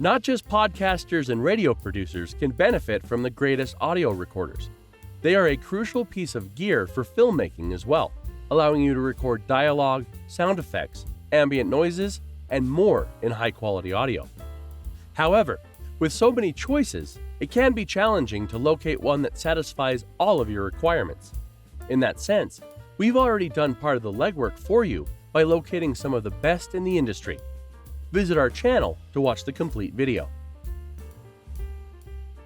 Not just podcasters and radio producers can benefit from the greatest audio recorders. They are a crucial piece of gear for filmmaking as well, allowing you to record dialogue, sound effects, ambient noises, and more in high-quality audio. However, with so many choices, it can be challenging to locate one that satisfies all of your requirements. In that sense, we've already done part of the legwork for you by locating some of the best in the industry. Visit our channel to watch the complete video.